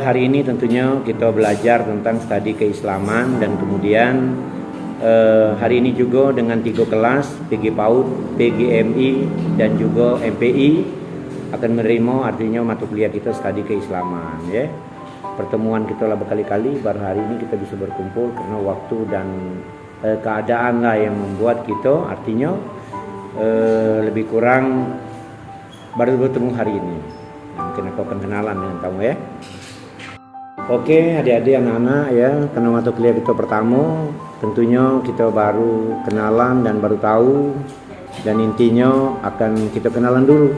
Hari ini tentunya kita belajar tentang studi keislaman dan kemudian hari ini juga dengan 3 kelas PG PAUD, PGMI dan juga MPI akan menerima artinya mata kuliah kita studi keislaman ya. Pertemuan kita lah berkali-kali, baru hari ini kita bisa berkumpul karena waktu dan keadaan lah yang membuat kita artinya lebih kurang baru bertemu hari ini. Mungkin aku akan kenalan dengan kamu ya. Oke adik-adik anak-anak ya, karena mata kuliah kita pertama tentunya kita baru kenalan dan baru tahu, dan intinya akan kita kenalan dulu.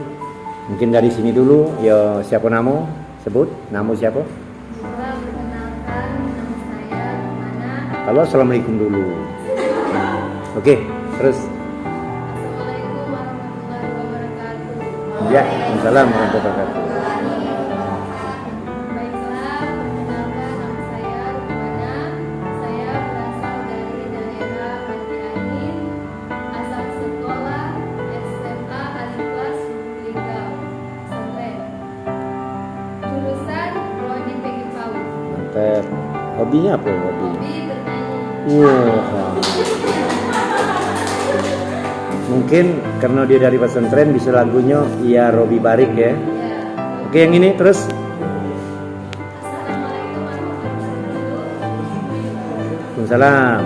Mungkin dari sini dulu ya, siapa nama? Sebut nama siapa? Perkenalkan, nama saya Rumana. Halo, assalamualaikum dulu. Oke, terus. Assalamualaikum warahmatullahi wabarakatuh. Ya, Waalaikumsalam warahmatullahi wabarakatuh. Baiklah, perkenalkan nama saya Rumana. Saya berasal dari daerah Pati Angin, asal sekolah SMA Aliklas Lingkau, Senen. Jurusan Prodi PG PAUD. Mantap. Hobinya apa hobi? Hobi bernyanyi. Wah. Mungkin karena dia dari pesantren bisa lagunya Ya Robi Barik ya. Ya. Oke, yang ini terus. Assalamualaikum warahmatullahi wabarakatuh. Waalaikumsalam.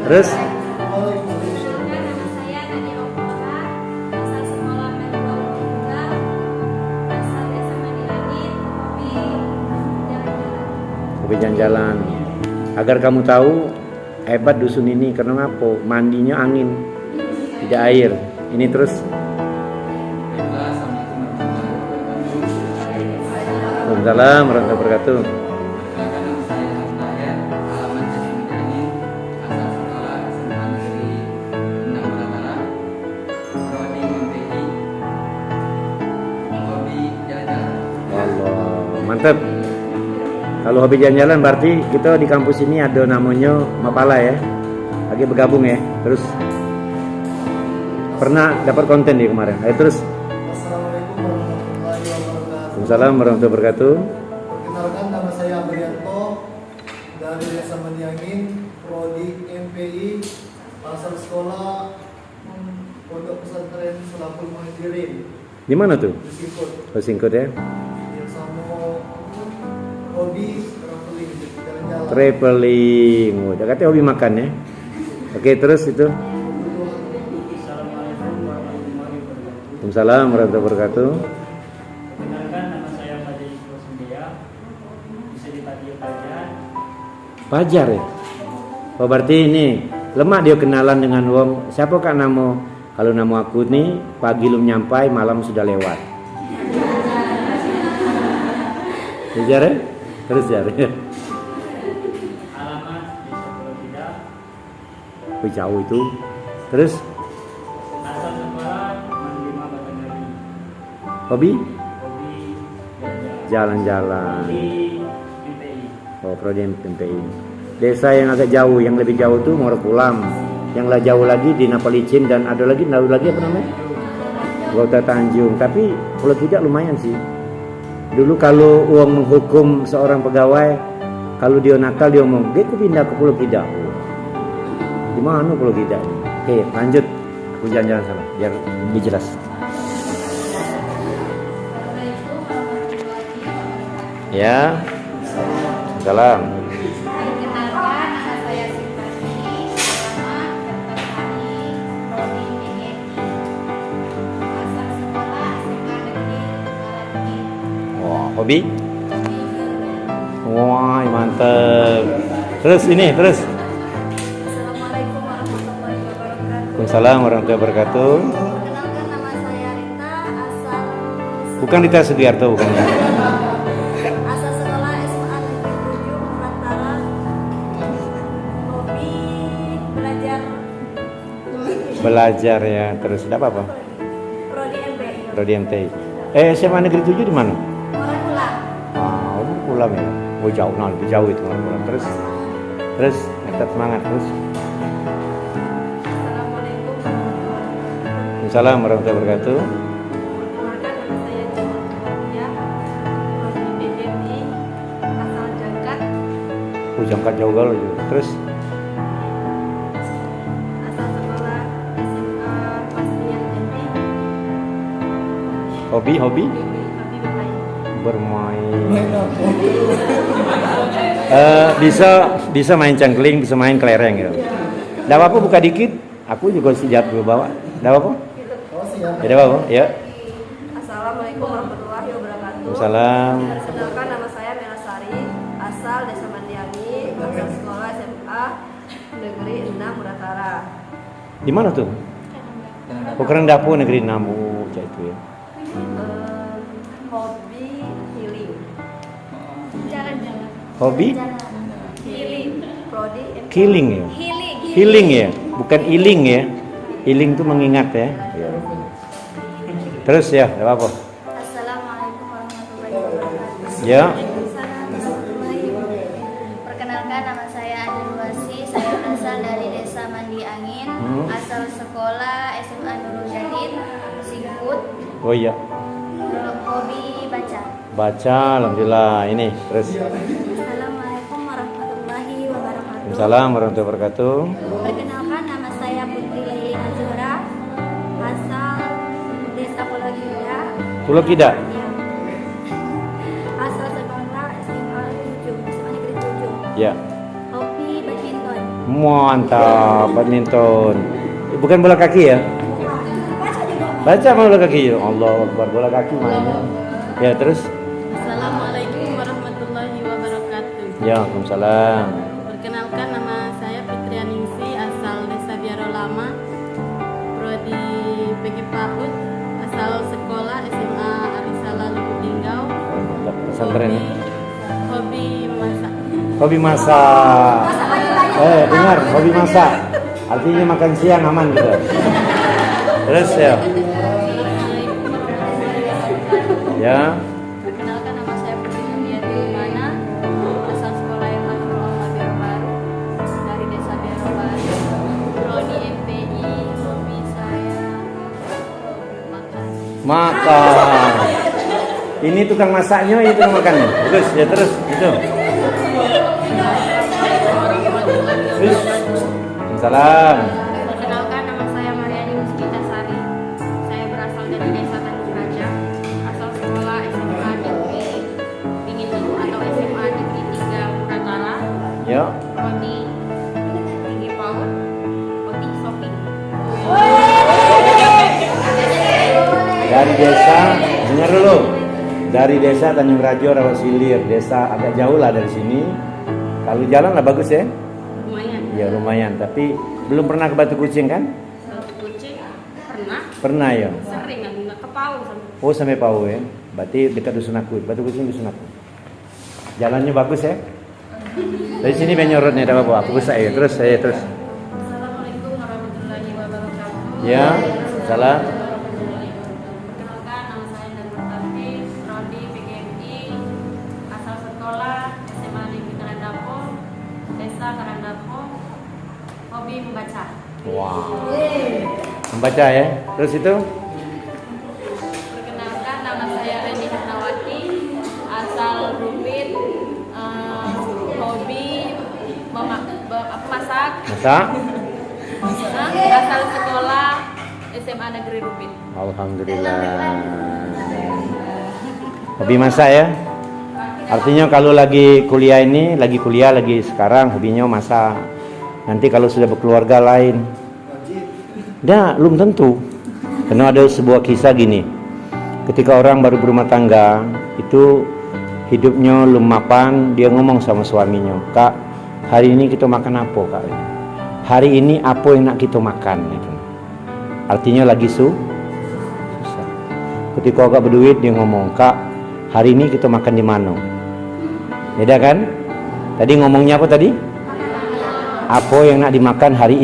Terus. Perkenalkan, nama saya Nadia Oktora, asal sekolah Metro 3, asal desa Mandiangin, hobi jalan-jalan. Hobi jalan-jalan. Agar kamu tahu hebat dusun ini karena apa? Mandinya angin, tidak air. Ini terus. Waalaikumsalam warahmatullahi wabarakatuh. Allah, mantap. Kalau hobi jalan-jalan berarti kita di kampus ini ada namanya Mapala ya. Lagi bergabung ya. Terus pernah dapat konten di kemarin. Ayo terus. Assalamualaikum warahmatullahi wabarakatuh. Waalaikumsalam warahmatullahi wabarakatuh. Perkenalkan, nama saya Abrianto dari Desa Mandiangin, Prodi MPI, asal sekolah Pondok Pesantren Selapul Mandiri, Di mana tuh? Sikut. Oh, singkut ya. Yang sama hobi traveling, jalan-jalan. Traveling. Udah katanya hobi makan ya. Oke, terus itu. Assalamualaikum warahmatullahi wabarakatuh. Waalaikumsalam warahmatullahi wabarakatuh. Perkenalkan, nama saya Fajar Isrosendia, bisa dipanggil Fajar. Pajar ya. Oh, berarti ini lemak dia kenalan dengan wong. Siapa kak nama? Kalau nama aku nih pagi belum nyampai, malam sudah lewat. Pajar ya? Terus ya. Alamat Desa Pulau Tidak, Oh, jauh itu. Terus asal sekolah Mandima Batanghari, hobi hobi jalan-jalan jalan-jalan. di MPI. Oh, Prodi MPI. Desa yang agak jauh, yang lebih jauh tuh Morokulam. Yang lah jauh lagi di Napalicin dan ada lagi apa namanya? Kota Tanjung. Tapi Pulau Tidak lumayan sih. Dulu kalau uang menghukum seorang pegawai, kalau dia nakal dia ngomong, "Dia aku pindah ke Pulau Tidak." Di mana Pulau Tidak? Oke, lanjut. Aku jalan-jalan sana biar lebih jelas. Assalamualaikum warahmatullahi wabarakatuh. Ya. Salam. Perkenalkan, nama saya Sintani, alamat Kertasari, Prodi PGMI, asal sekolah SMA Negeri Karangin, Wah, hobi? hobi berenang. Wah, mantap. Terus ini, terus. Assalamualaikum warahmatullahi wabarakatuh. Waalaikumsalam warahmatullahi wabarakatuh. Perkenalkan, nama saya Rita, asal Bukan Rita Sugiarto, bukan. asal sekolah SMA Negeri 7 Nusantara, hobi belajar Belajar ya, terus ada apa? Prodi MPI. Prodi MTI. SMA Negeri 7 di mana? Orang pulang. Ah, pulang ya. Oh, jauh, nah lebih jauh itu pulang. Terus tetap semangat terus. Assalamualaikum warahmatullahi wabarakatuh. Waalaikumsalam warahmatullahi wabarakatuh. Perkenalkan, nama saya Cuma Fatia, Jangkat Jogal juga. Terus Asal sekolah SMA Pasrian MT. hobi Hobi bermain. bermain. Main apa? Bisa main cangkling, bisa main kelereng gitu. Nggak apa-apa buka dikit. Aku juga siap bawa. Nggak apa-apa. Oh siap. Ya, nggak apa-apa. Ya. Assalamualaikum warahmatullahi wabarakatuh. Salam. Perkenalkan, nama saya Melasari, asal Desa Mandiangi, asal sekolah SMA Negeri 6 Muratara. Di mana tuh? Ukuran dapur negeri Namu, cak itu ya. Hobi healing. Jalan-jalan. Hobi Healing. Prodi killing ya. healing. Healing ya, bukan iling ya. Iling tuh mengingat ya. Ya. Terus ya, nggak apa-apa. Assalamualaikum warahmatullahi wabarakatuh. Ya. Perkenalkan, nama saya Adi Luasi. Saya berasal dari Desa Mandi Angin, asal sekolah SMA Nurul Jadid, Singkut. Oh iya. Hobi baca. Baca, alhamdulillah. Ini terus. Assalamualaikum warahmatullahi wabarakatuh. Waalaikumsalam warahmatullahi wabarakatuh. Perkenalkan, nama saya Putri Laili Azura, asal Desa Pulau Gida. Pulau Kida. Ya. Asal sekolah SMA 7, SMA Negeri 7. Ya. Hobi badminton. Mantap, badminton. Bukan bola kaki ya? Baca juga. Baca mau bola kaki. Ya Allah Akbar, bola kaki mainnya. Ya, terus. Assalamualaikum warahmatullahi wabarakatuh. Ya, Waalaikumsalam. Perkenalkan, nama saya Fitrianingsi, asal Desa Biaro Lama, prodi PG PAUD, asal sekolah SMA Arisala Lubuk Linggau. Mantap, pesantren ya. Hobi masak. Hobi masak. Dengar, hobi masak. Artinya makan siang aman gitu. Terus ya. Ya. Perkenalkan, nama saya Putri Nudiati Lumana, asal sekolah yang Biaro Baru, dari Desa Biaro Baru, prodi MPI. Hobi saya makan. Makan. Ini tukang masaknya, ini tukang makannya. Terus ya, terus itu. Terus. Salam. Perkenalkan, nama saya Mariani Muspita Sari. Saya berasal dari Desa Tanjung Raja, asal sekolah SMA Negeri Dingin Ibu atau SMA Negeri 3 Muratara, Ya. prodi tinggi PAUD, hobi shopping. Dari desa, dengar dulu. Dari desa Tanjung Rajo, Rawasilir, desa agak jauh lah dari sini. Kalau jalan lah bagus ya. Lumayan. Ya lumayan, tapi belum pernah ke Batu Kucing kan? Satu kucing pernah, Pernah ya. sering nggak ke PAUD sampai. Oh sampai Pau ya. Berarti dekat dusun aku. Batu Kucing dusun aku. Jalannya bagus ya. Dari sini penyorot nih, ada apa? Aku bisa ya. Terus saya terus. Assalamualaikum warahmatullahi wabarakatuh. Ya, salam. Perkenalkan, nama saya Darul Tafis, prodi PGMI, asal sekolah SMA Negeri Karandapo, Desa Karandapo, hobi membaca. Wow. Membaca ya. Terus itu? Perkenalkan, nama saya Reni Hatnawati, asal Rubin, hobi masak, Masak. asal sekolah SMA Negeri Rubin. Alhamdulillah. Hobi masak ya. Artinya kalau lagi kuliah ini, lagi sekarang hobinya masak. Nanti kalau sudah berkeluarga lain, Wajib. dah belum tentu. Karena ada sebuah kisah gini. Ketika orang baru berumah tangga, itu hidupnya belum mapan, dia ngomong sama suaminya, "Kak, hari ini kita makan apa, Kak? Hari ini apa yang nak kita makan?" Gitu. Artinya lagi susah. Ketika agak berduit, dia ngomong, "Kak, hari ini kita makan di mana?" Beda kan? Tadi ngomongnya apa tadi? Apa yang nak dimakan hari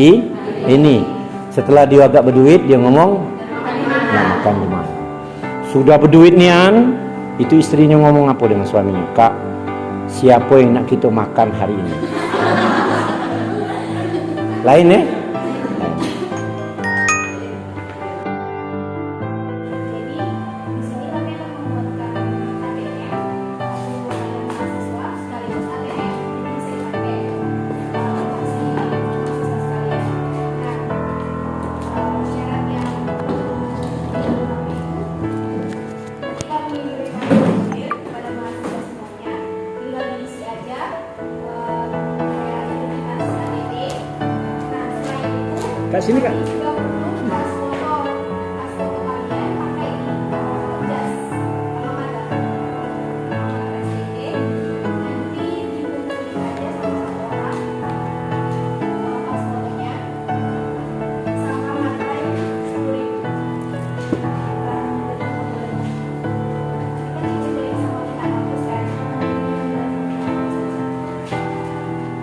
ini? Setelah dia agak berduit, dia ngomong, "Nak makan di mana?" Sudah berduit nian, itu istrinya ngomong apa dengan suaminya? "Kak, siapa yang nak kita makan hari ini?" Lain ya? Jadi di sini kami akan membuatkan ATM, mahasiswa sekaligus ATM, jadi bisa dipakai Kak sini Kak. pas foto kalian pakai jas sama ada STG, nanti dikumpulin aja sama satu orang pas fotonya sama materai 10.000. Kita dicek sama pihak kampus kan,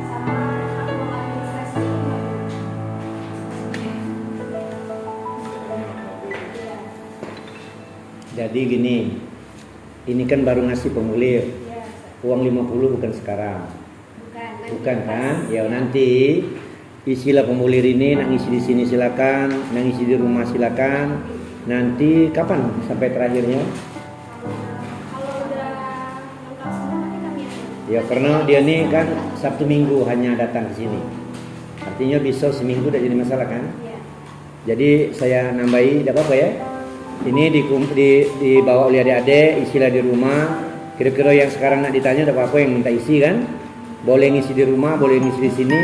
sama aku administrasi 50. Jadi gini, ini kan baru ngasih pemulir. Iya, Uang 50 bukan sekarang. bukan. Bukan kan? Ya nanti isilah pemulir ini, nak ngisi di sini silakan, nak ngisi di rumah silakan. Nanti kapan sampai terakhirnya? Kalau udah lengkap semua nanti kami akan. Ya karena dia nih kan Sabtu Minggu hanya datang ke sini. Artinya bisa seminggu udah jadi masalah kan? Iya. Jadi saya nambahi, tidak apa-apa ya. Ini dibawa oleh adik-adik, isilah di rumah. Kira-kira yang sekarang nak ditanya, tidak apa-apa yang minta isi kan? Boleh ngisi di rumah, boleh ngisi di sini.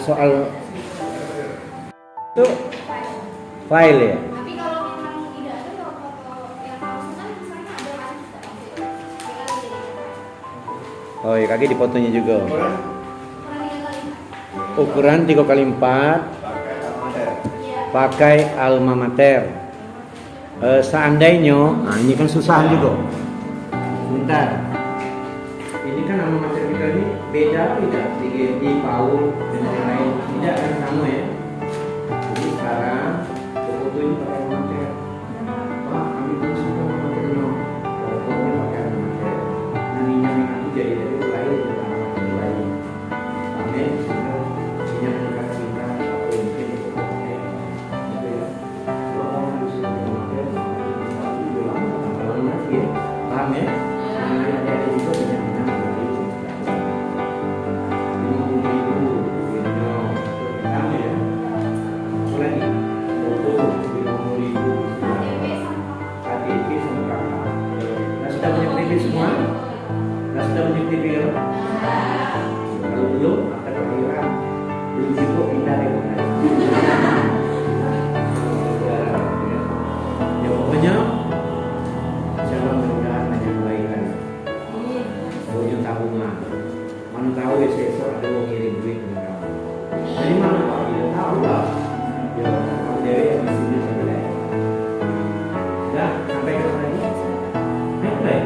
Soal itu file ya. Tapi kalau memang tidak ada kalau foto yang palsu kan misalnya ada kan kita pakai. Tinggal jadi Oh ya kaki di fotonya juga. ukuran 3 kali 4. Ukuran 3x4, Iya. pakai alma mater. Seandainya, nah ini kan susah juga. Bentar. Ini kan alma mater kita ini beda tidak? Di PAUD dan yang lain tidak kan sama ya. Jadi sekarang foto ini pakai alma mater. Pak, kami pun suka alma maternya. Fotonya pakai alma mater. Naninya nanti jadi dari lain dengan alma mater lain. Amin. Ini yang kita cinta apa yang mungkin itu pakai. Gitu ya. Kalau orang harus alma mater, tapi bilang alma mater ya. Paham ya? Ada juga banyak minat dari itu. 50.000 gitu. Paham ya? Apa lagi? Foto 50.000. KTP sama kakak. Nah sudah punya KTP semua? Nah sudah punya KTP ya? Kalau belum, akan kelahiran. Belum cukup pindah rekomendasi. Ya pokoknya jangan mudah-mudahan banyak kebaikan. Punya tabungan. Mana tahu besok ada yang kirim duit ke kamu. Dari mana Pak? Tidak tahu lah. Ya, kalau dia yang di sini sebenarnya. Dah, sampai ke mana lagi? Naik naik.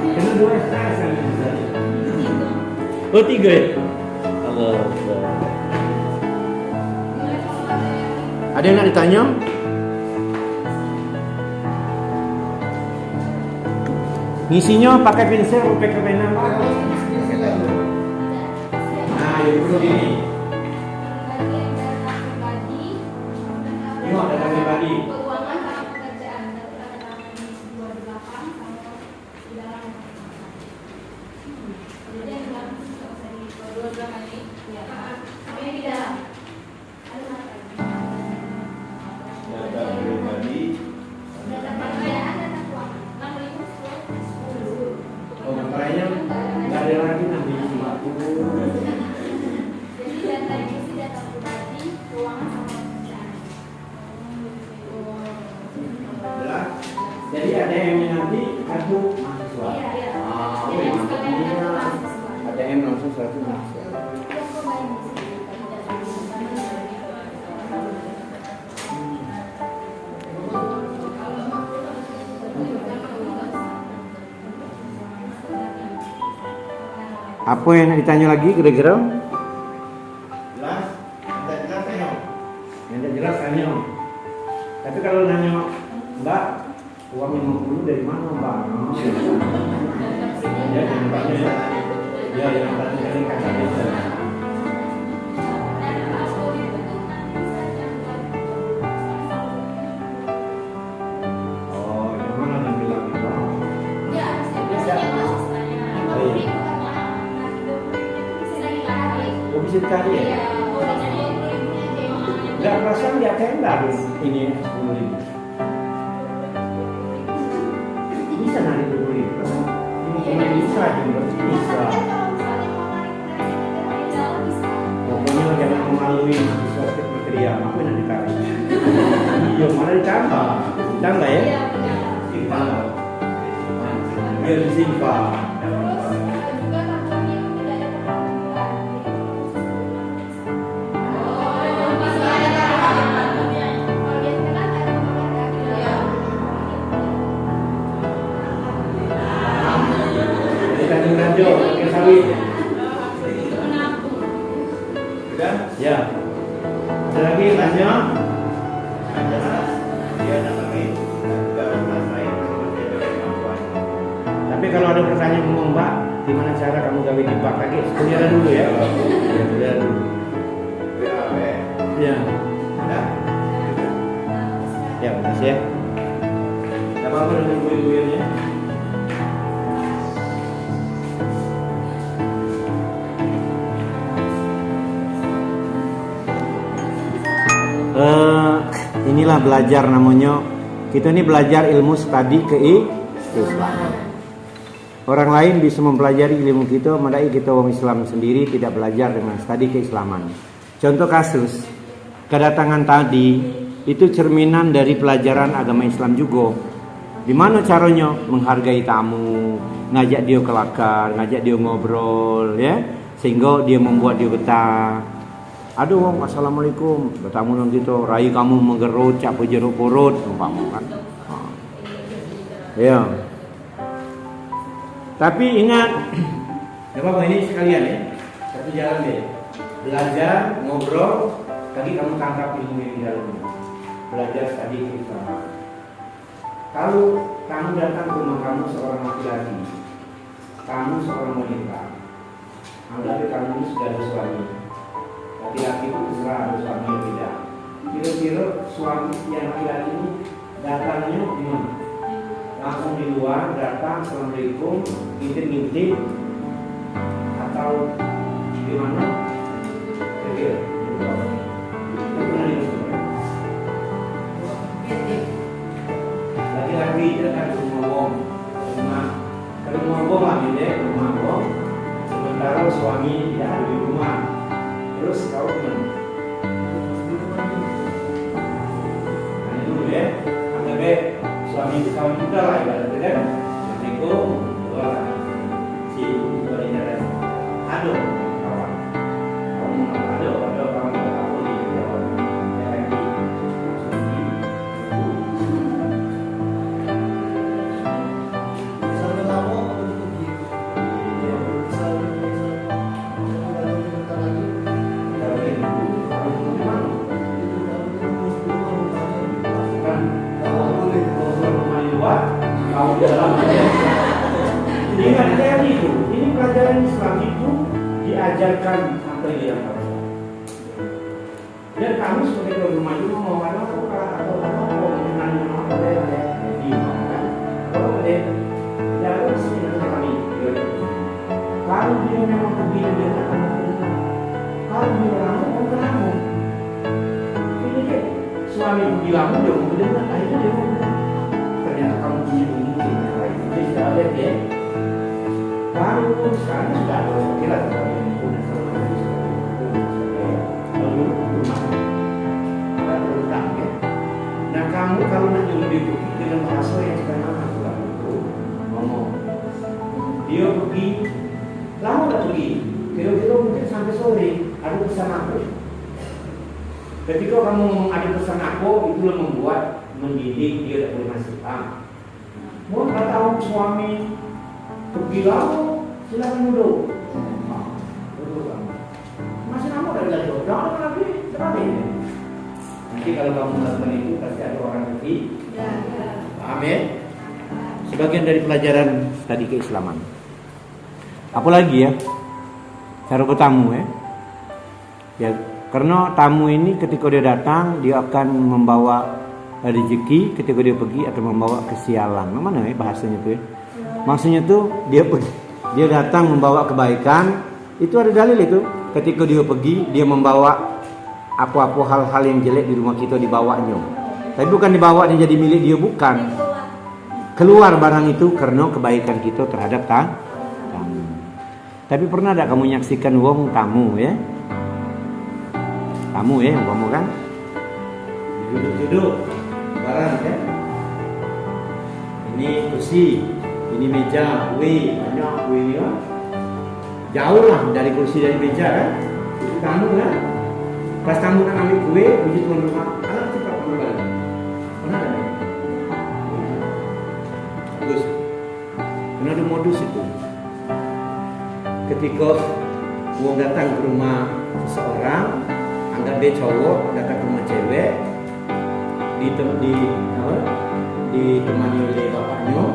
Kena 2 SKS kan bisa. Oh 3 ya? Allah. Ada yang nak ditanya? Ngisinya pakai pensil atau pakai pena Pak? Nah, yang perlu ini. Ini ada pribadi. Keuangan sama pekerjaan data tangan di 2 di belakang sama di dalam. Jadi yang di belakang itu nggak usah di 2 belakang ini. Ya. Tapi yang di dalam ada apa? Data pribadi. Data pekerjaan, data keuangan. 6.000 Oh, masalahnya nggak ada lagi nanti 50. Jadi data ini sih data pribadi, keuangan sama pekerjaan. Jelas. Jadi ada yang nanti kartu mahasiswa. Iya, iya. Ah, Jadi yang mantap sekalian juga. data mahasiswa. Ada yang langsung kartu mahasiswa. Dia cobain di sini. Apa yang nak ditanya lagi kira-kira? Jelas? Tidak jelas ya? Yang tak jelas tanya. Tapi kalau nanya, Mbak, uang 50 dari mana Mbak? Ya, yang Mbaknya ya. Ya, yang Mbaknya ini kata biasa. Oh, yang mana yang bilang itu? Ya, biasanya mahasiswanya 50.000 karena Oh, bisa dicari ya? Enggak perasaan di ATM dah ini 10.000. Bisa nanti 20.000. Ini bisa juga bisa. Pokoknya jangan melalui mahasiswa sekretariat apa yang ditarik? Iya, malah ditambah. Ditambah ya? Simpan. Biar disimpan. Juga tahun ini tidak ada pertemuan. Jadi Tanjung Ranjo, pakai sawit. Sudah? Ya. Ada lagi tanya? Ada. Dia nak kami. Tidak selesai. Dia ada kemampuan. Tapi kalau ada pertanyaan ngomong Mbak, gimana cara kamu gawe di bak lagi? Sebenarnya dulu ya. Ya, dulu. BAB. Ya. Ada? Ya, makasih ya. Tidak apa-apa dengan kuil-kuilnya. Inilah belajar namanya. Kita ini belajar ilmu studi keislaman. Orang lain bisa mempelajari ilmu kita, madai kita orang Islam sendiri tidak belajar dengan studi keislaman. Contoh kasus kedatangan tadi itu cerminan dari pelajaran agama Islam juga. Di mana caranya menghargai tamu, ngajak dia kelakar, ngajak dia ngobrol, ya, sehingga dia membuat dia betah. Aduh, wong, assalamualaikum. Bertamu nang kita, rai kamu menggerut, cak jeruk purut, umpama kan. Ya. Tapi ingat, apa ini sekalian ya, satu jalan deh. Belajar, ngobrol, tadi kamu tangkap ilmu yang di dalamnya. Belajar tadi kita. Kalau kamu datang ke rumah kamu seorang laki-laki, kamu seorang wanita, anggap kamu ini sudah ada suami. Laki-laki itu terserah ada suami atau tidak. Kira-kira suami yang laki-laki ini datangnya di mana? Langsung di luar, datang, assalamualaikum, ngintip-ngintip, atau di mana? Kira-kira. Laki-laki datang ke rumah wong, ke rumah wong lah, rumah wong. Sementara suami tidak ada di rumah. Terus kau gimana? Nah dulu ya, anggap suami kamu juga lah ibaratnya kan. Assalamualaikum, dua si wanita dan aduh kawan, kamu aduh kawan aku di jawab ya lagi ini pelajaran Islam itu diajarkan apa yang harus. Dan kamu sebagai rumah itu mau apa atau apa di mana? Kalau ada jalan sini dengan kami. Kalau dia memang pergi dia akan mendengar. Kalau dia lama mau kamu. Ini dia suami bilang dia mau mendengar, akhirnya dia mau mendengar. Ternyata kamu punya ini jadi tidak ada ya. Baru sekarang sudah ada kira tentang punya sama lalu rumah ada berutang ya. Nah kamu kalau nak nyuruh dengan bahasa yang sederhana itu ngomong dia pergi lama udah pergi kira-kira mungkin sampai sore ada pesan aku. Ketika kamu ngomong ada pesan aku itulah membuat mendidik dia tidak boleh masuk mau nggak tahu suami pergi lama, silakan duduk. Masih lama dari jangan lagi, terapi. Nanti kalau kamu melakukan itu pasti ada orang lagi. Paham ya? Sebagian dari pelajaran tadi keislaman. Apalagi ya? Cara bertamu ya. Ya, karena tamu ini ketika dia datang dia akan membawa rezeki, ketika dia pergi atau membawa kesialan. Mana ya bahasanya tuh ya? Maksudnya tuh dia datang membawa kebaikan, itu ada dalil itu. Ketika dia pergi, dia membawa apa-apa hal-hal yang jelek di rumah kita dibawanya. Tapi bukan dibawa dia jadi milik dia, bukan. Keluar barang itu karena kebaikan kita terhadap tamu. Tapi pernah tak kamu menyaksikan wong tamu ya? Kamu ya, kamu kan? Duduk-duduk, barang kan? Ini kursi, ini meja, kue, banyak kue ini kan? Jauh lah dari kursi dari meja kan? Itu kamu kan? Pas kamu nak ambil kue, puji tuan rumah, alat cepat kamu balik. Pernah ada? Bagus. Karena ada modus itu. Ketika mau datang ke rumah seseorang, anggap dia cowok datang ke rumah cewek, ditemani oleh bapaknya.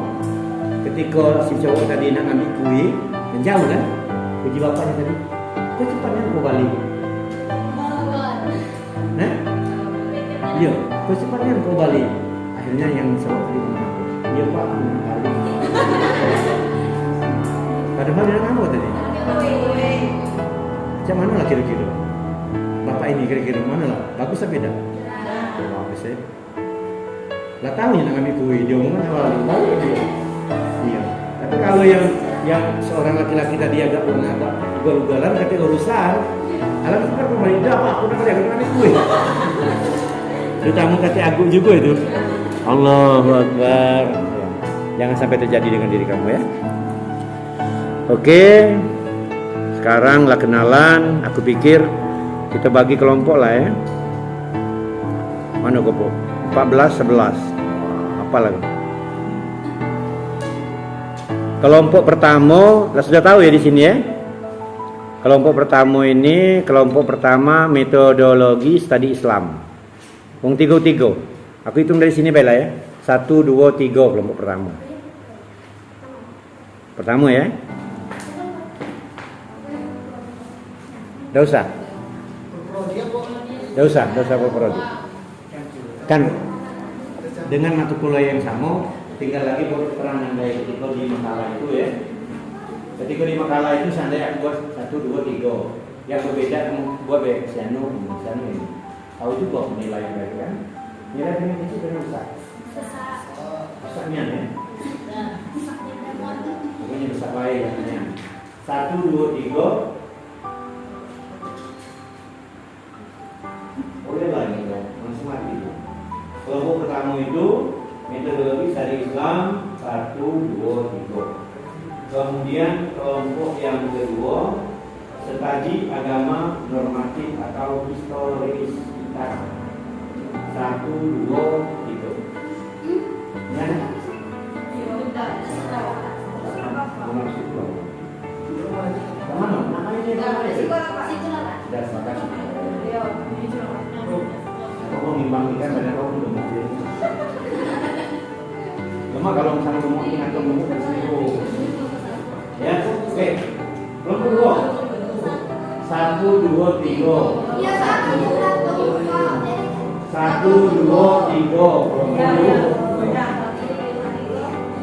Ketika si cowok tadi nak ambil kue, menjauh kan? Puji bapaknya tadi, kok cepatnya kau balik? Nah, iya, kok cepatnya kau balik? Akhirnya yang cowok tadi mengaku, iya pak, aku nak balik. Padahal dia nak apa tadi? Macam mana lah kira-kira? Bapak ini kira-kira mana lah? Bagus apa beda? Bagus ya. Lah tahu nak ambil kue, dia ngomong awal balik dia. Iya. Tapi kalau yang seorang laki-laki tadi agak ugal-ugalan kata urusan, alam sekarang kembali dah pak, aku nak ambil kue. Itu tamu kata aku juga itu. Allahu Akbar. Jangan sampai terjadi dengan diri kamu ya. Oke. Sekarang lah kenalan. Aku pikir kita bagi kelompok lah ya. Mana kelompok? 14, 11. Apa lagi? Kelompok pertama, lah sudah tahu ya di sini ya. Kelompok pertama ini, kelompok pertama metodologi studi Islam. Wong 3. Aku hitung dari sini Bella ya. 1, 2, 3 kelompok pertama. Pertama ya. Tidak usah berprodi. Kan dengan mata kuliah yang sama, tinggal lagi buat keterangan dari ketika di makalah itu ya. Ketika di makalah itu seandainya aku buat 1, 2, 3. Yang berbeda kamu buat sianu ini. Tahu juga nilai baik kan? Nilai ini itu dengan besar. Besarnya ya. Pokoknya besar baik katanya. 1, 2, 3. Boleh lagi dong, langsung mati. Kelompok pertama itu metodologi studi Islam 1, 2, 3. Kemudian kelompok yang kedua studi agama normatif atau historisitas 1, 2, 3. Ya? Kemana? Namanya itu? Sudah sepakat. Kamu ngimbangkan pada kamu belum mungkin. Cuma kalau misalnya kamu ingin atau kamu tersinggung, ya, oke. Kelompok kedua, 1, 2, 3. 1, 2, 3. Kelompok kedua.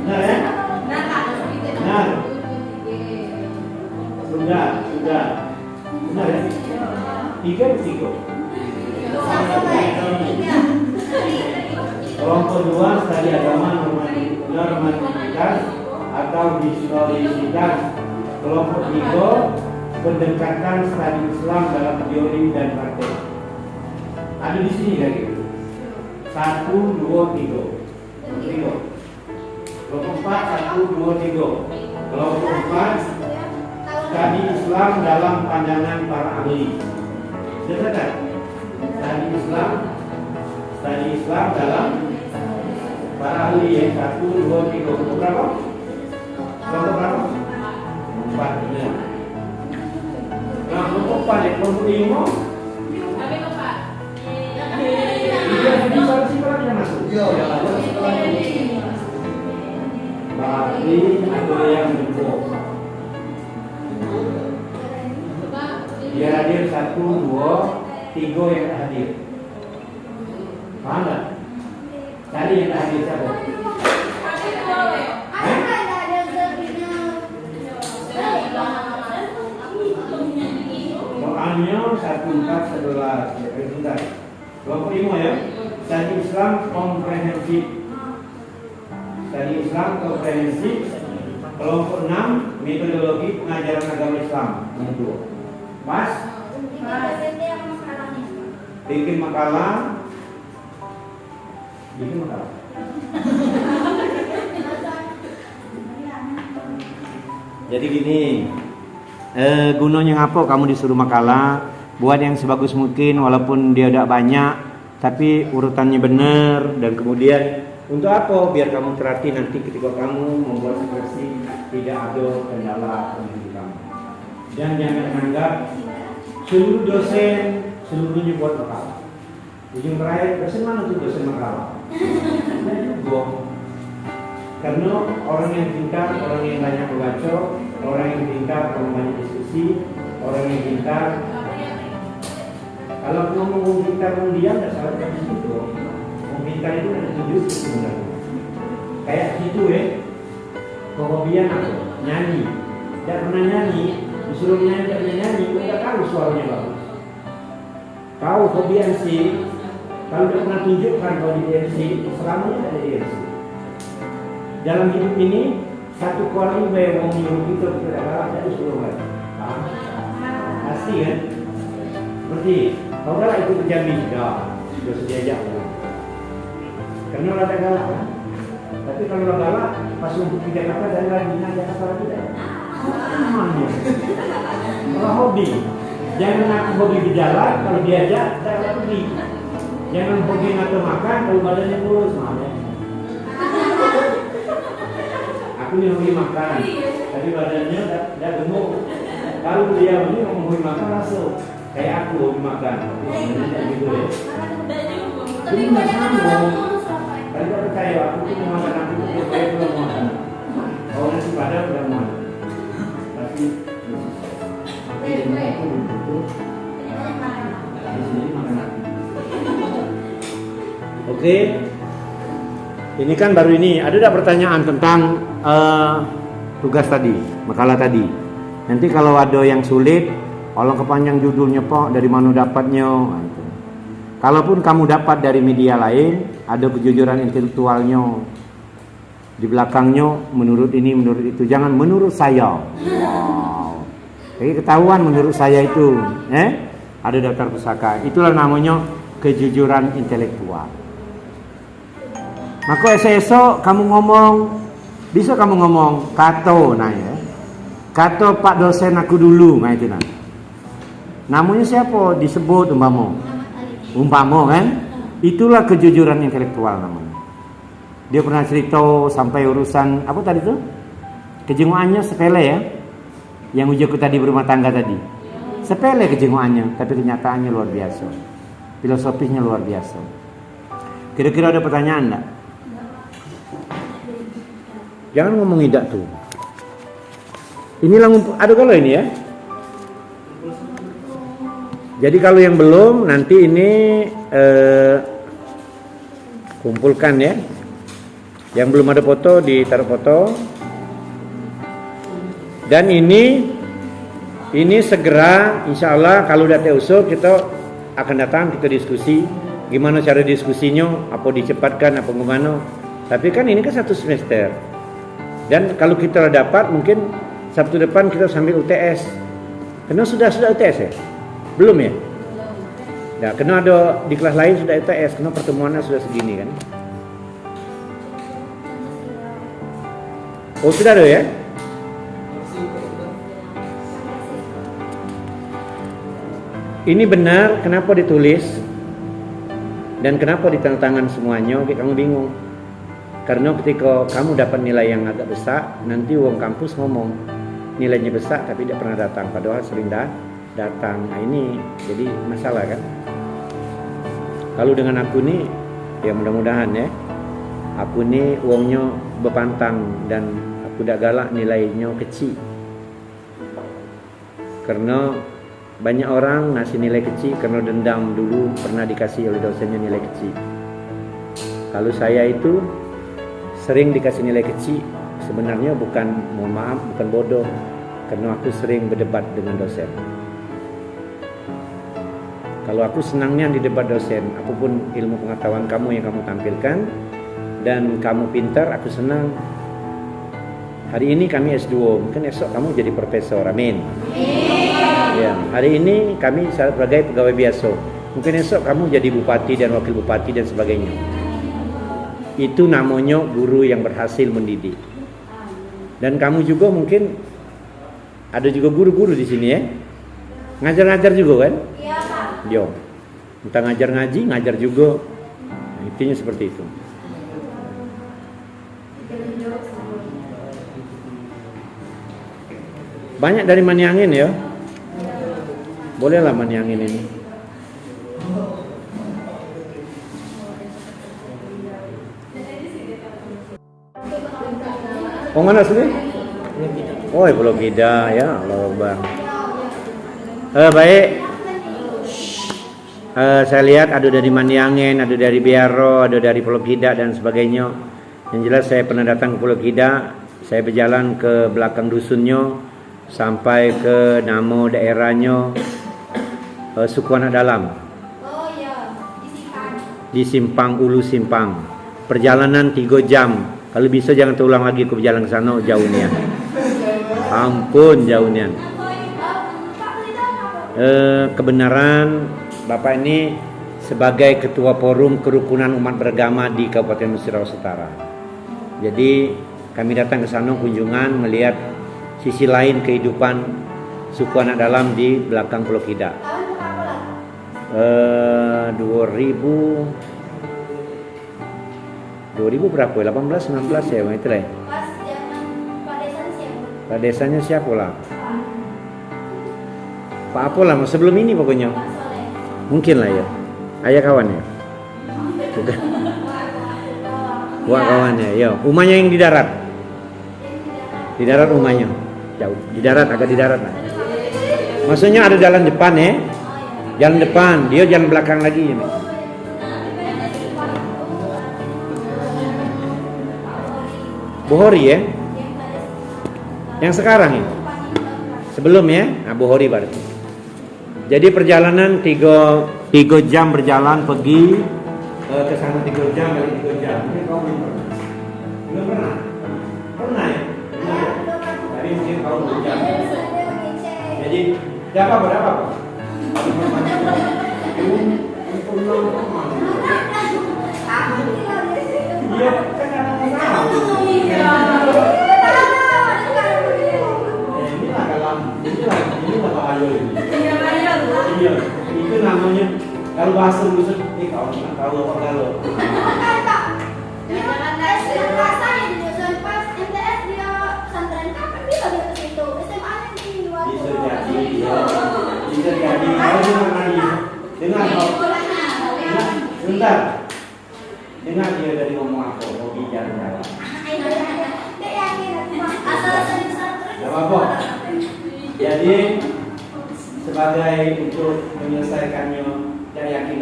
Benar ya? Benar. Sudah. Benar ya? 3. Kelompok 2 studi agama normativitas atau historisitas. Kelompok 3 pendekatan studi Islam dalam teori dan praktek. Ada di sini lagi. 1, 2, 3. Kelompok 4 1, 2, 3. Kelompok 4 studi Islam dalam pandangan para ahli. Sudah kan? Studi Islam dalam para ahli ya. 1, 2, 3. Kelompok berapa? 4 benar. Nah, kelompok 4 ya. Kelompok 5. Iya, jadi sekolahnya masuk. Iya. Berarti ada yang jemput. Dia hadir 1, 2, 3 yang hadir. Paham tak? Tadi yang hadir siapa? Doanya 1, 4, 11. Ya, sebentar. Kelompok 5 ya. Studi Islam komprehensif. Kelompok 6 metodologi pengajaran agama Islam. Yang kedua. Mas? bikin makalah. Bikin makalah. Jadi gini, gunanya ngapa kamu disuruh makalah? Buat yang sebagus mungkin, walaupun dia udah banyak, tapi urutannya benar. Dan kemudian untuk apa? Biar kamu terhati nanti ketika kamu membuat skripsi tidak ada kendala dalam hidup kamu. Dan jangan anggap seluruh dosen seluruhnya buat makalah. Ujung terakhir, dosen mana tuh dosen makalah? Karena orang yang pintar, orang yang banyak membaca, orang yang pintar, orang banyak diskusi, orang yang pintar. Kalau ngomong pintar diam, tidak salah di situ. Ngomong pintar itu ada tujuh sebenarnya. Kayak gitu kehobian aku nyanyi, tidak pernah nyanyi, disuruh nyanyi tidak pernah nyanyi, tidak tahu suaranya bagus. Tahu hobi MC, kalau tidak pernah tunjukkan kalau di MC, selamanya tidak ada MC. Dalam hidup ini satu kali yang mau menyuruh kita tidak kalah dari 10 kali. Pasti kan? Seperti kau galak ikut ke Jambi, sudah sediajak. Karena ada galak kan? Tapi kalau galak pas untuk tidak apa dari lagi nanti asal tidak. Amannya. Kalau hobi, jangan aku hobi berjalan, kalau diajak tidak pergi. Jangan hobi ngatur makan, kalau badannya kurus malah. Aku yang hobi makan, tapi badannya tidak gemuk. Kalau dia hobi makan langsung kayak aku hobi makan. Tidak gitu ya. Jadi nggak sambung. Kalau tidak percaya aku tuh mau makan aku tuh kayak belum makan. Kalau nasi padang udah mau. Tapi aku itu di sini makan aku. Oke. Ini kan baru ini, ada tidak pertanyaan tentang tugas tadi, makalah tadi. Nanti kalau ada yang sulit, kalau kepanjang judulnya Pak, dari mana dapatnya? Nah, itu. Kalaupun kamu dapat dari media lain, ada kejujuran intelektualnya di belakangnya. Menurut ini, menurut itu, jangan menurut saya. Wow, jadi ketahuan menurut saya itu, ada daftar pusaka. Itulah namanya kejujuran intelektual. Maka esok kamu ngomong, bisa kamu ngomong kato, nah ya, kato Pak dosen aku dulu, nah itu nah. Namanya siapa? Disebut umpama kan? Itulah kejujuran intelektual namanya. Dia pernah cerita sampai urusan apa tadi tuh? Kejenguannya sepele ya, yang ujiku tadi berumah tangga tadi. Sepele kejenguannya, tapi kenyataannya luar biasa. Filosofisnya luar biasa. Kira-kira ada pertanyaan enggak? Jangan ngomong tidak tuh. Inilah ada kalau ini ya. Jadi kalau yang belum nanti ini kumpulkan ya. Yang belum ada foto ditaruh foto. Dan ini segera insya Allah kalau udah usul kita akan datang kita diskusi gimana cara diskusinya, apa dicepatkan apa gimana. Tapi kan ini kan 1 semester. Dan kalau kita dapat mungkin Sabtu depan kita sambil UTS. Karena sudah UTS ya? Belum ya? Nah, karena ada di kelas lain sudah UTS, karena pertemuannya sudah segini kan. Oh, sudah ada ya? Ini benar kenapa ditulis dan kenapa ditandatangan semuanya, kamu bingung. Karena ketika kamu dapat nilai yang agak besar, nanti uang kampus ngomong nilainya besar tapi tidak pernah datang, padahal sering datang. Nah ini jadi masalah kan. Kalau dengan aku nih, ya mudah-mudahan ya, aku nih uangnya berpantang dan aku tidak galak nilainya kecil. Karena banyak orang ngasih nilai kecil karena dendam dulu pernah dikasih oleh dosennya nilai kecil. Kalau saya itu sering dikasih nilai kecil, sebenarnya bukan, mohon maaf, bukan bodoh, karena aku sering berdebat dengan dosen. Kalau aku senangnya di debat dosen, apapun ilmu pengetahuan kamu yang kamu tampilkan dan kamu pintar, aku senang. Hari ini kami S2, mungkin esok kamu jadi profesor, amin. Ya, hari ini kami sebagai pegawai biasa, Mungkin esok kamu jadi bupati dan wakil bupati dan sebagainya. Itu namanya guru yang berhasil mendidik. Dan kamu juga mungkin ada juga guru-guru di sini ya. Ngajar-ngajar juga kan? Iya, Pak. Yo. Entah ngajar ngaji, ngajar juga. Nah, intinya seperti itu. Banyak dari Maniangin ya. Bolehlah Maniangin ini. Oh mana sini? Oh Pulau Gida ya, Allah Bang. Baik. Saya lihat ada dari Maniangin, ada dari Biaro, ada dari Pulau Gida dan sebagainya. Yang jelas saya pernah datang ke Pulau Gida. Saya berjalan ke belakang dusunnya sampai ke nama daerahnya suku anak dalam. Oh iya, Di Simpang Ulu Simpang. Perjalanan 3 jam. Kalau bisa jangan terulang lagi ke berjalan ke sana, jauhnya. Ampun jauhnya. Kebenaran Bapak ini sebagai ketua forum kerukunan umat beragama di Kabupaten Musirawas Utara. Jadi kami datang ke sana kunjungan melihat sisi lain kehidupan suku anak dalam di belakang Pulau Kida. 2000 berapa? 18, 19 ya, itu lah. Pas zaman Pak Desa siapa? Pak desanya siapa lah? Pak apa lah? Sebelum ini pokoknya. Pak Soleh. Mungkin lah ya. Ayah kawan ya. Bukan. Wah kawannya. Yo, rumahnya yang di darat. Di darat rumahnya. Jauh. Di darat, agak di darat lah. Maksudnya ada jalan depan ya. Jalan depan, dia jalan belakang lagi. Bohori ya. Yang sekarang ya. Sebelum ya, Bohori berarti. Jadi perjalanan 3 jam berjalan pergi ke sana 3 jam balik 3 jam. Mungkin kau belum pernah. Belum pernah? Pernah ya? Tapi mungkin kau belum jam. Jadi dapat berapa? Iya, kan ada masalah. Inilah bahaya ini. Iya, itu namanya kalau bahasa musuh ini kau nggak tahu apa kalau. Bisa jadi, ya. Bisa jadi. Kalau dengar lagi, dengar kau. Sebentar. Dengar dia dari ngomong apa, mau bicara apa. Gak apa-apa. Jadi sebagai untuk menyelesaikannya dan yakin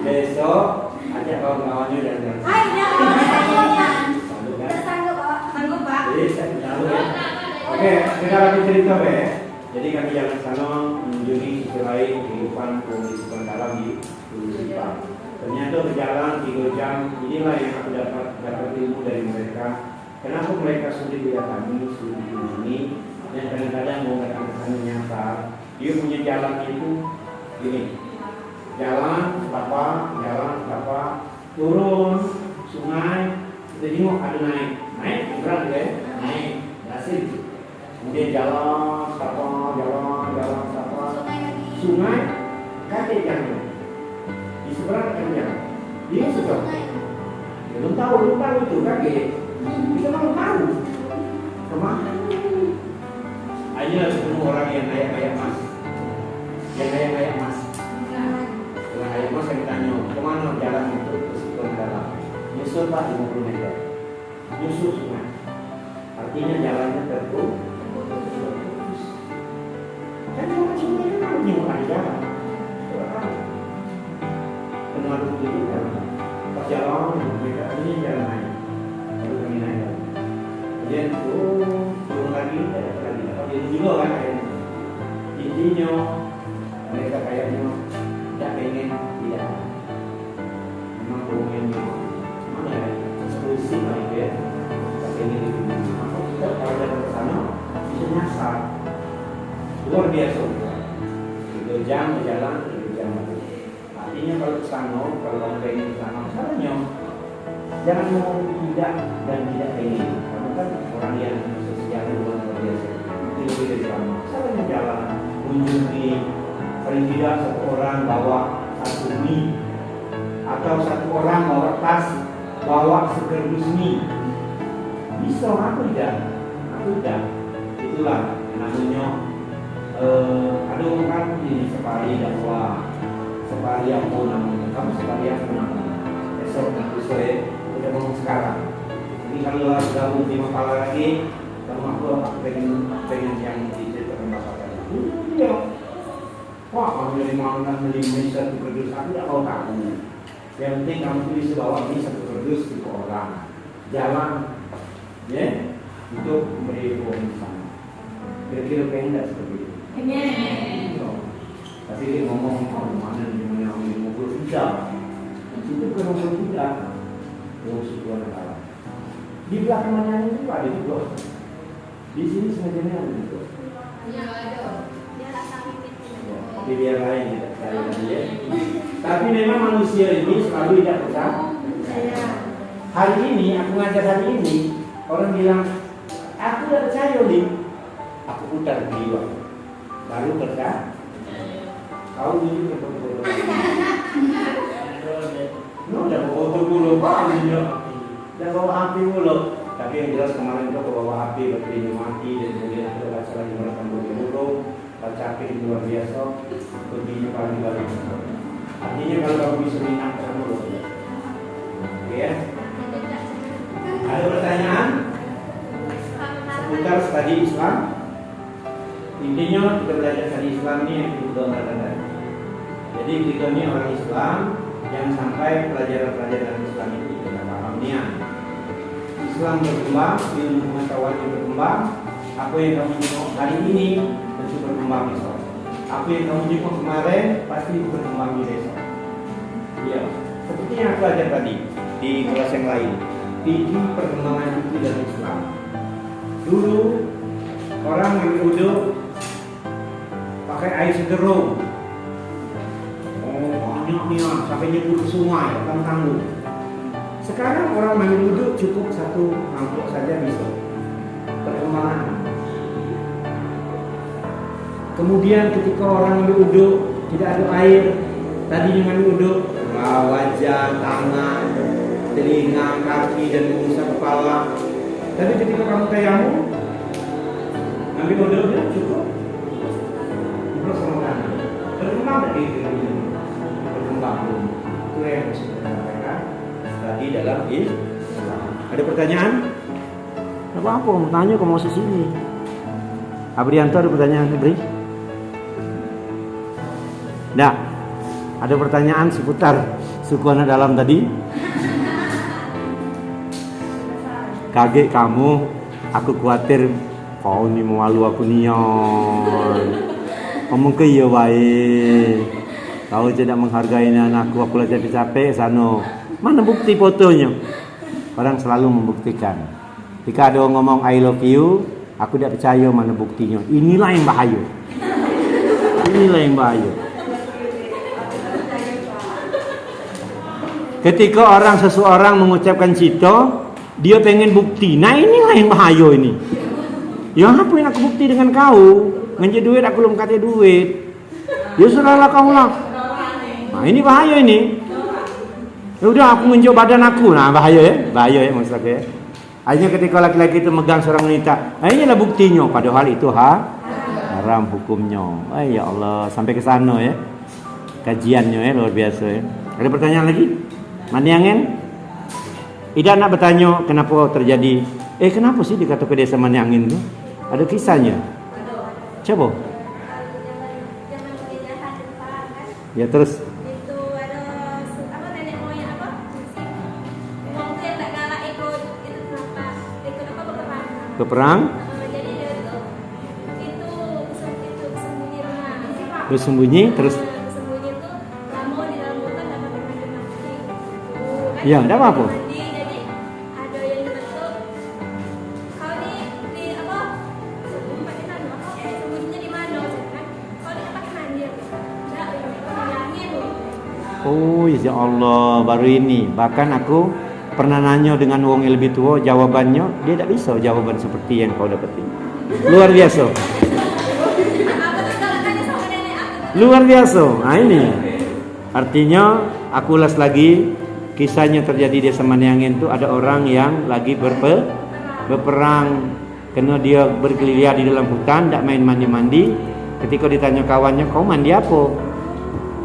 besok ajak kawan-kawannya dan Oke, sekarang aku cerita be. Jadi kami jalan sana mengunjungi sisi lain kehidupan komunitas dalam di Simpang. Ternyata berjalan 3 jam, inilah yang aku dapat ilmu dari mereka. Kenapa mereka sulit lihat kami, sulit dikunjungi, dan kadang-kadang mau datang ke sana nyasar. Dia punya jalan itu gini, jalan tapak, turun sungai, kita tengok ada naik berat ya, naik, asik. Kemudian jalan tapak, sungai, kaki jalan. Di seberang kan jalan, dia suka. Belum tahu itu kaki. Kita belum tahu kemana. Hanya semua orang yang kayak mas, Setelah kayak mas saya tanya kemana jalan itu ke dalam. Nyusul Pak 50 meter. Nyusul sungai. Artinya jalannya terputus. Kan orang sungai kan harusnya ada jalan. Kenal dulu kan. Pas jalan mereka ini jalan lain. Kemudian turun lagi, tapi juga kan kayaknya. Intinya mereka kayaknya tidak pengen tidak. Memang pengennya mana ya eksklusif lah itu ya. Tidak pengen itu. Maka kita kalau datang ke sana bisa nyasar. Luar biasa. 3 jam berjalan, 3 jam lagi. Artinya kalau kesana, kalau kamu pengen kesana, caranya jangan ngomong tidak dan tidak pengen. Kamu kan orang yang sosial luar biasa. Itu lebih dari kamu. Caranya jalan, kunjungi, paling tidak satu orang bawa satu mie, atau satu orang bawa tas, bawa sekerdus mie. Bisa, aku tidak. Itulah namanya. Ada orang kan ini separi dakwah, separi apa namanya? Kamu separi apa namanya? Esok nanti sore udah ngomong sekarang. Jadi kalau gabung di Mapala lagi, kamu aku pengen yang diceritakan bapak tadi. Iya. Wah, kamu dari mana beli satu kerdus? Aku tidak mau tahu. Yang penting kamu tulis bawa ini satu kerdus ke orang. Jalan, ya, untuk memberi informasi. Kira-kira pengen tidak seperti itu? Tapi dia ngomong mana yang mengukur tidak. Itu bukan ngomong tidak. Yang suku negara. Di belakangnya itu ada juga. Di sini sengaja ada juga. Iya, ada. Dia rasa pipit. Tapi biar lain tidak percaya dia. Tapi memang manusia ini selalu tidak percaya. Hari ini aku ngajar hari ini orang bilang aku tidak percaya nih. Aku putar video. Baru percaya. Kau ini betul-betul. Udah bawa dulu dia. Dan bawa api dulu. Tapi yang jelas kemarin itu bawa api, baterainya mati dan kemudian ada baca lagi melakukan dulu. Baca api itu luar biasa. Kuncinya paling balik. Artinya kalau kamu bisa minat dulu. Oke ya. Ada pertanyaan? Seputar studi Islam. Intinya kita belajar studi Islam ini yang kita gambarkan tadi. Jadi kita ini orang Islam yang sampai pelajaran-pelajaran Islam itu kita pahamnya. Islam berkembang, ilmu pengetahuan berkembang. Apa yang kamu jumpa hari ini tentu berkembang besok. Apa yang kamu jumpa kemarin pasti berkembang besok. Ya, seperti yang aku ajar tadi di kelas yang lain. Tinggi perkembangan itu dalam Islam. Dulu orang yang wudhu pakai air segerung. Banyak nih sampai nyebur ke sungai, tanggung. Sekarang orang main wudhu cukup satu mangkuk saja bisa. Perkembangan. Kemudian ketika orang wudhu tidak ada air, tadi dengan wudhu wajah, tangan, telinga, kaki dan mengusap kepala. Tapi ketika kamu tayamum, ambil wudhu cukup. Terus sama kanan. Berkembang dari itu. Berkembang. Itu yang bisa kita sampaikan tadi dalam Islam. Ada pertanyaan? Apa-apa, mau tanya kok mau sini. Abrianto ada pertanyaan, Abri? Nah, ada pertanyaan seputar suku anak dalam tadi? Kaget kamu, aku khawatir kau ni malu aku nion. Ngomong ke iya baik. Kau tidak menghargai anakku, aku lah capek-capek sana. Mana bukti fotonya? Orang selalu membuktikan. Jika ada orang ngomong I love you, aku tidak percaya mana buktinya. Inilah yang bahaya. Inilah yang bahaya. Ketika seseorang mengucapkan cinta, dia pengen bukti. Nah inilah yang bahaya ini. Ya apa yang aku bukti dengan kau? Nganje duit aku belum kata duit. Ya sudahlah kau lah. Nah ini bahaya ini. Ya udah aku ngunjuk badan aku. Nah bahaya ya maksud aku ya. Akhirnya ketika laki-laki itu megang seorang wanita, nah inilah buktinya. Padahal itu haram hukumnya. Ya Allah, sampai ke sana ya. Kajiannya ya luar biasa ya. Ada pertanyaan lagi? Maniangen? Ida nak bertanya kenapa terjadi? Kenapa sih dikata ke desa Maniangin itu? Ada kisahnya? Coba. Zaman penjajahan Jepang kan. Ya terus. Itu ada nenek moyang Wong tuh yang tak galak ikut itu kenapa? Ikut peperangan. Berperang? Jadi dia itu bersembunyi rumah. Bersembunyi terus. Bersembunyi itu lama di dalam hutan dapat mandi. Ya, ada apa? Mandi jadi ada yang dibentuk. Kau di apa? Tempat di sana sembunyinya di mana kan? Kau di pakai mandi. Enggak, di angin. Oh ya Allah, baru ini. Bahkan aku pernah nanya dengan wong yang lebih tua, jawabannya dia tidak bisa jawaban seperti yang kau dapetin. Luar biasa. Luar biasa. Nah ini artinya aku ulas lagi. Kisahnya terjadi di Desa Mandiangin itu ada orang yang lagi berperang karena dia berkeliaran di dalam hutan, tidak main mandi-mandi. Ketika ditanya kawannya, kau mandi apa?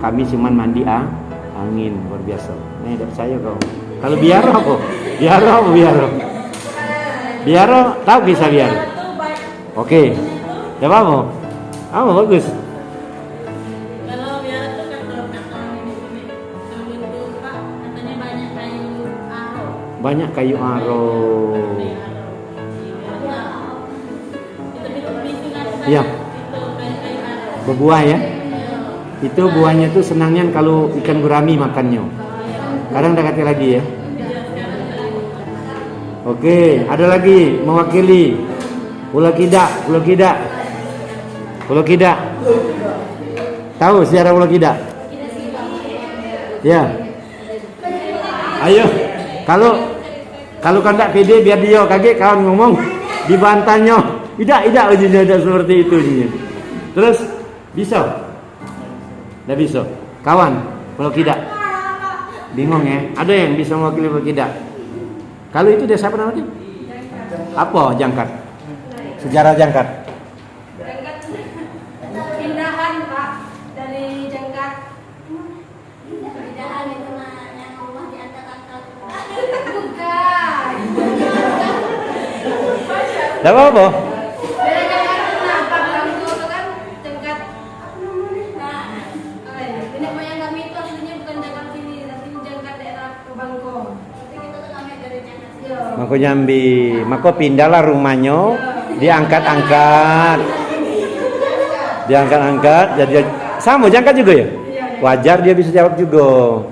Kami cuma mandi angin. Luar biasa. Nah, tidak percaya kau. Kalau biara apa? Biara apa biara? Biara, tahu kisah biara? Oke. Tidak apa-apa. Apa bagus. Kalau biara tuh kan kalau kata ini terbentuk Pak, katanya banyak kayu aro. Banyak kayu aro. Iya. Berbuah ya. Itu buahnya tuh senangnya kalau ikan gurami makannya. Kadang dekati lagi ya. Oke, ada lagi mewakili Pulau Kidak. Tahu sejarah Pulau Kidak? Ya. Ayo. Kalau kau tak pede biar dia kaget kawan ngomong dibantahnya. Tidak ujinya tidak seperti itu ujinya. Terus bisa? Tidak bisa. Kawan, Pulau Kidak. Bingung ya? Ada yang bisa mewakili Pulau Kidak? Kalau itu desa apa namanya? Apa Jangkat? Sejarah Jangkat. Pindahan Pak dari Jangkat. Pindahan itu yang rumah di atas angkat. Bukan. Tidak apa-apa. Dari Jangkat kenapa Bangko itu kan Jangkat. Nah, nenek moyang kami itu aslinya bukan Jangkat sini, tapi Jangkat daerah Bangko. Tapi kita tuh namanya dari jangan. Mako nyambi, mako pindahlah rumahnya, diangkat-angkat, jadi sama Jangkat juga ya. Wajar dia bisa jawab juga.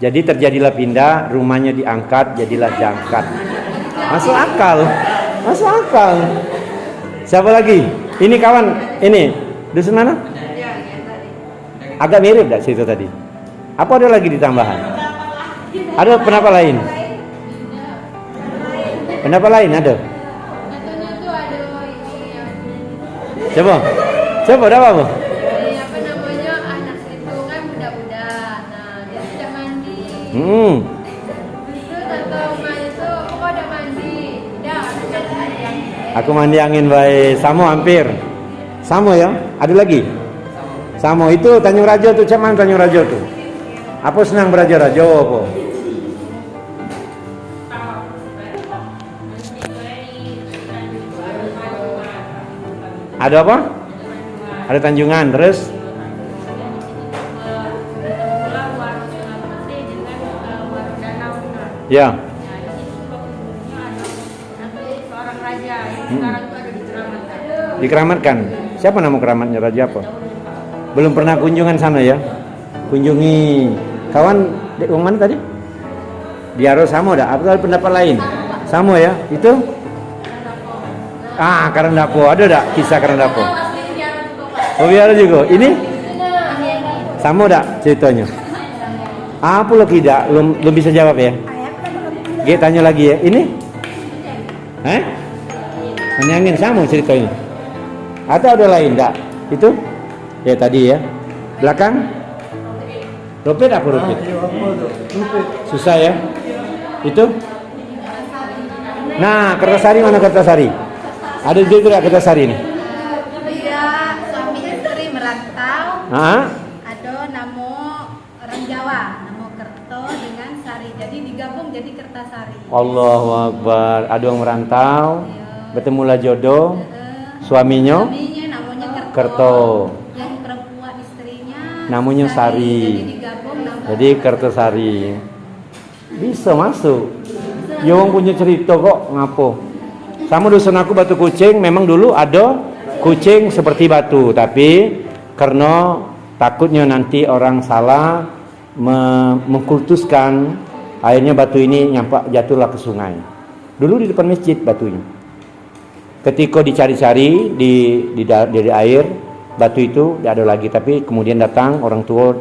Jadi terjadilah pindah, rumahnya diangkat, jadilah Jangkat. Masuk akal. Siapa lagi? Ini kawan, ini dusun mana? Agak mirip dah situ tadi. Apa ada lagi ditambahan? Ada pendapat lain? Pendapat lain ada? Katanya tuh ada ini yang Coba ada apa? apa namanya anak itu kan muda-muda. Nah, dia tidak mandi. Terus atau emak itu kok udah mandi? Tidak, ada mandi. Aku mandi angin baik. Samo hampir. Samo ya? Ada lagi? Samo itu Tanjung Rajo tuh, cuman Tanjung Rajo tuh. Apa senang beraja-rajo apa? Ada apa? Ada Tanjungan, terus? Ya. Seorang raja yang sekarang tuh ada di Keramatkan. Dikeramatkan. Siapa nama keramatnya, raja apa? Belum pernah kunjungan sana ya? Kunjungi. Kawan, di mana tadi? Biaro Samo dah. Apa ada pendapat lain? Samo ya? Itu? Karandapo. Ada tak kisah Karandapo? Oh, Biaro juga. Ini? Samo tak ceritanya? Pulau Kidak. Belum bisa jawab ya? Dia tanya lagi ya. Ini? Menangin Samo ceritanya. Atau ada lain tak? Itu? Ya tadi ya. Belakang? Rupit apa rupit? Susah ya? Itu? Nah, Kertasari mana Kertasari? Ada juga tidak Kertasari ini? Dia suami istri merantau. Ada nama orang Jawa, nama Kerto dengan Sari. Jadi digabung jadi Kertasari. Allahu Akbar. Ada yang merantau, bertemulah jodoh, suaminya Namanya Kerto. Kerto, Yang perempuan istrinya namanya Sari. Jadi digabung nama. Jadi Kertasari. Bisa masuk. Ya wong punya cerita kok ngapo. Sama dusun aku Batu Kucing memang dulu ada kucing seperti batu, tapi karena takutnya nanti orang salah mengkultuskan, akhirnya batu ini nyampak jatuhlah ke sungai. Dulu di depan masjid batunya. Ketika dicari-cari dari air, batu itu tidak ada lagi, tapi kemudian datang orang tua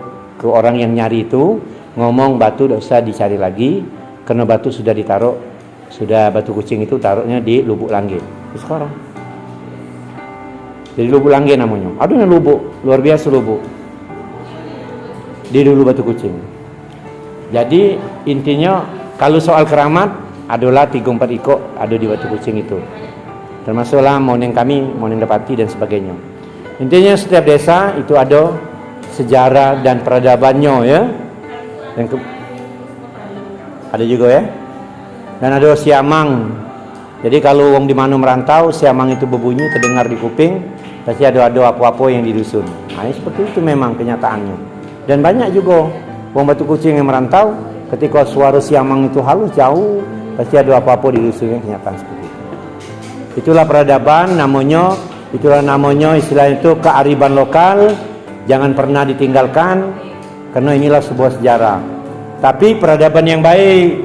ke orang yang nyari itu, ngomong batu tidak usah dicari lagi, karena batu sudah ditaruh, sudah batu kucing itu taruhnya di lubuk langgeng. Terus sekarang jadi lubuk langgeng namanya. Aduh, lubuk luar biasa, lubuk di dulu batu kucing. Jadi intinya kalau soal keramat adalah 3-4 ikut ada di batu kucing itu, termasuklah moneng kami, moneng Dapati dan sebagainya. Intinya setiap desa itu ada sejarah dan peradabannya ya. Ada juga ya. Dan ada siamang. Jadi kalau wong di mana merantau, siamang itu berbunyi terdengar di kuping, pasti ada apa-apa yang di dusun. Nah, seperti itu memang kenyataannya. Dan banyak juga wong batu kucing yang merantau, ketika suara siamang itu halus jauh, pasti ada apa-apa di dusunnya, kenyataan seperti itu. Itulah peradaban namanya, itulah namanya istilah itu kearifan lokal, jangan pernah ditinggalkan karena inilah sebuah sejarah. Tapi peradaban yang baik,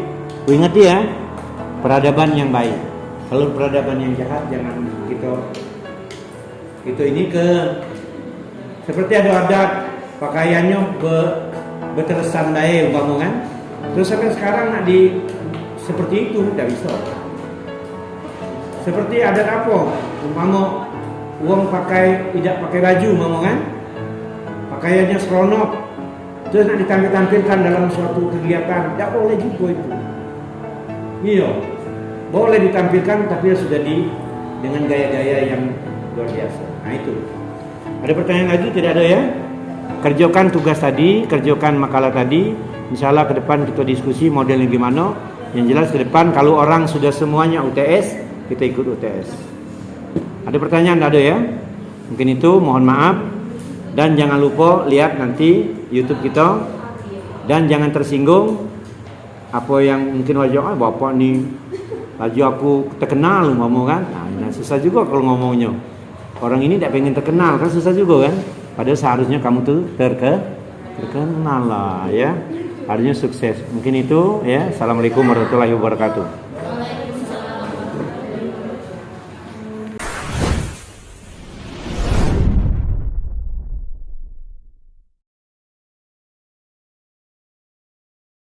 ingat ya, peradaban yang baik. Kalau peradaban yang jahat jangan kita ini ke seperti ada adat pakaiannya berterusan daya umpama kan. Terus sampai sekarang nak di seperti itu tidak bisa. Seperti adat apa? Umpama uang tidak pakai baju umpama kan. Pakaiannya seronok. Terus nak ditampilkan dalam suatu kegiatan, tidak boleh juga itu. Iya, boleh ditampilkan tapi sudah dengan gaya-gaya yang luar biasa. Nah itu. Ada pertanyaan lagi? Tidak ada ya? Kerjakan tugas tadi, kerjakan makalah tadi. Insyaallah ke depan kita diskusi modelnya gimana. Yang jelas ke depan kalau orang sudah semuanya UTS, kita ikut UTS. Ada pertanyaan? Tidak ada ya? Mungkin itu, mohon maaf. Dan jangan lupa lihat nanti YouTube kita. Dan jangan tersinggung apa yang mungkin wajah bapak nih laju aku terkenal ngomong kan. Nah, susah juga kalau ngomongnya. Orang ini tidak pengen terkenal kan, susah juga kan. Padahal seharusnya kamu tuh terkenal lah ya. Harusnya sukses. Mungkin itu ya. Assalamualaikum warahmatullahi wabarakatuh.